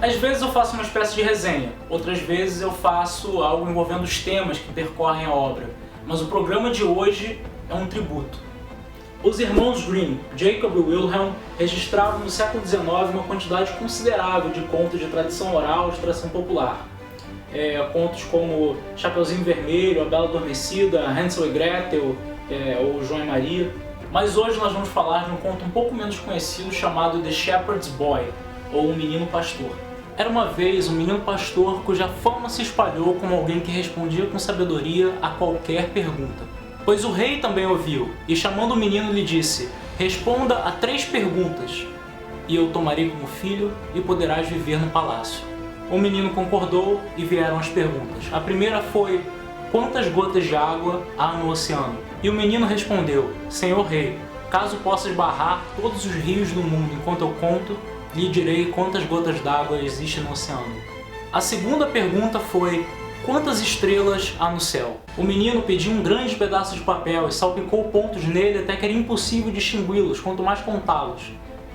Às vezes eu faço uma espécie de resenha, outras vezes eu faço algo envolvendo os temas que percorrem a obra, mas o programa de hoje é um tributo. Os irmãos Grimm, Jacob e Wilhelm, registravam no século XIX uma quantidade considerável de contos de tradição oral e de tradição popular. Contos como Chapeuzinho Vermelho, A Bela Adormecida, Hansel e Gretel, ou João e Maria. Mas hoje nós vamos falar de um conto um pouco menos conhecido chamado The Shepherd's Boy, ou O Menino Pastor. Era uma vez um menino pastor cuja fama se espalhou como alguém que respondia com sabedoria a qualquer pergunta. Pois o rei também ouviu, e chamando o menino lhe disse: "Responda a 3 perguntas, e eu tomarei como filho e poderás viver no palácio." O menino concordou e vieram as perguntas. A primeira foi: "Quantas gotas de água há no oceano?" E o menino respondeu: "Senhor rei, caso possas barrar todos os rios do mundo enquanto eu conto, lhe direi quantas gotas d'água existem no oceano." A segunda pergunta foi: "Quantas estrelas há no céu?" O menino pediu um grande pedaço de papel e salpicou pontos nele até que era impossível distingui-los, quanto mais contá-los.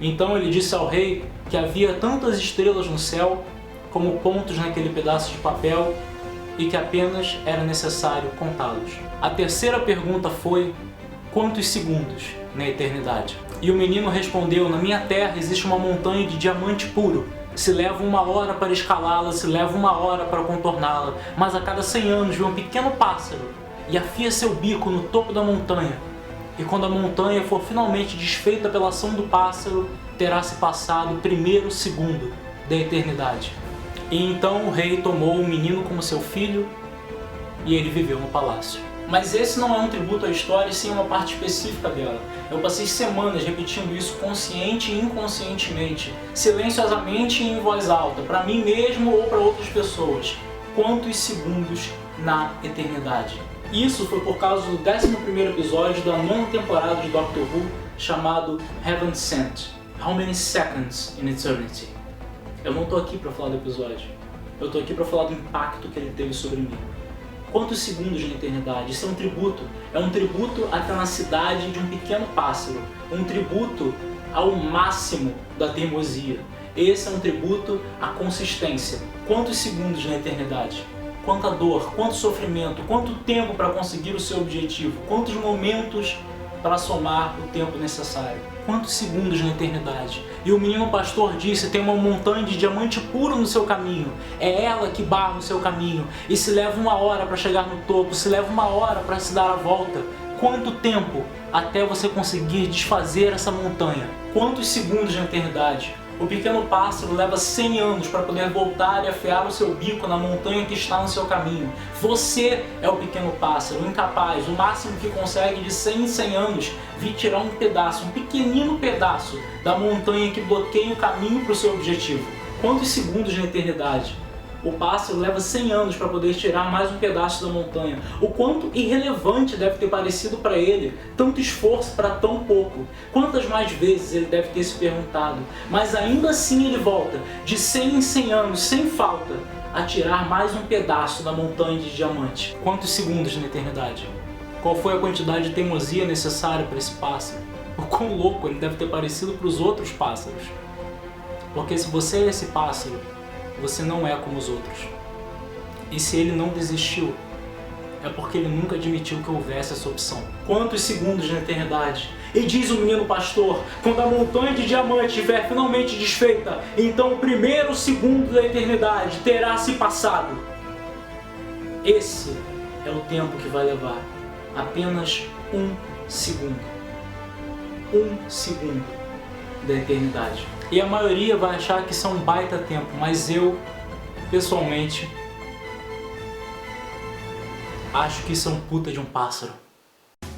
Então ele disse ao rei que havia tantas estrelas no céu como pontos naquele pedaço de papel e que apenas era necessário contá-los. A terceira pergunta foi: "Quantos segundos na eternidade?" E o menino respondeu: "Na minha terra existe uma montanha de diamante puro. Se leva 1 hora para escalá-la, se leva 1 hora para contorná-la, mas a cada 100 anos vem um pequeno pássaro e afia seu bico no topo da montanha. E quando a montanha for finalmente desfeita pela ação do pássaro, terá se passado o 1º segundo da eternidade." E então o rei tomou o menino como seu filho e ele viveu no palácio. Mas esse não é um tributo à história, e sim uma parte específica dela. Eu passei semanas repetindo isso consciente e inconscientemente, silenciosamente e em voz alta, para mim mesmo ou para outras pessoas. Quantos segundos na eternidade? Isso foi por causa do 11º episódio da 9ª temporada de Doctor Who, chamado Heaven Sent. How many seconds in eternity? Eu não tô aqui para falar do episódio. Eu tô aqui para falar do impacto que ele teve sobre mim. Quantos segundos na eternidade? Isso é um tributo. É um tributo à tenacidade de um pequeno pássaro. Um tributo ao máximo da teimosia. Esse é um tributo à consistência. Quantos segundos na eternidade? Quanta dor, quanto sofrimento, quanto tempo para conseguir o seu objetivo? Quantos momentos para somar o tempo necessário? Quantos segundos na eternidade? E o menino pastor disse: "Tem uma montanha de diamante puro no seu caminho. É ela que barra o seu caminho. E se leva 1 hora para chegar no topo, se leva 1 hora para se dar a volta. Quanto tempo até você conseguir desfazer essa montanha? Quantos segundos na eternidade? O pequeno pássaro leva 100 anos para poder voltar e afiar o seu bico na montanha que está no seu caminho. Você é o pequeno pássaro, incapaz, o máximo que consegue de 100 em 100 anos vir tirar um pedaço, um pequenino pedaço da montanha que bloqueia o caminho para o seu objetivo. Quantos segundos na eternidade? O pássaro leva 100 anos para poder tirar mais um pedaço da montanha. O quanto irrelevante deve ter parecido para ele tanto esforço para tão pouco. Quantas mais vezes ele deve ter se perguntado. Mas ainda assim ele volta, de 100 em 100 anos, sem falta, a tirar mais um pedaço da montanha de diamante. Quantos segundos na eternidade? Qual foi a quantidade de teimosia necessária para esse pássaro? O quão louco ele deve ter parecido para os outros pássaros. Porque se você é esse pássaro, você não é como os outros. E se ele não desistiu, é porque ele nunca admitiu que houvesse essa opção. Quantos segundos na eternidade? E diz o menino pastor: "Quando a montanha de diamante estiver finalmente desfeita, então o 1º segundo da eternidade terá se passado." Esse é o tempo que vai levar. Apenas 1 segundo. 1 segundo da eternidade. E a maioria vai achar que isso é um baita tempo, mas eu, pessoalmente, acho que isso é um puta de um pássaro.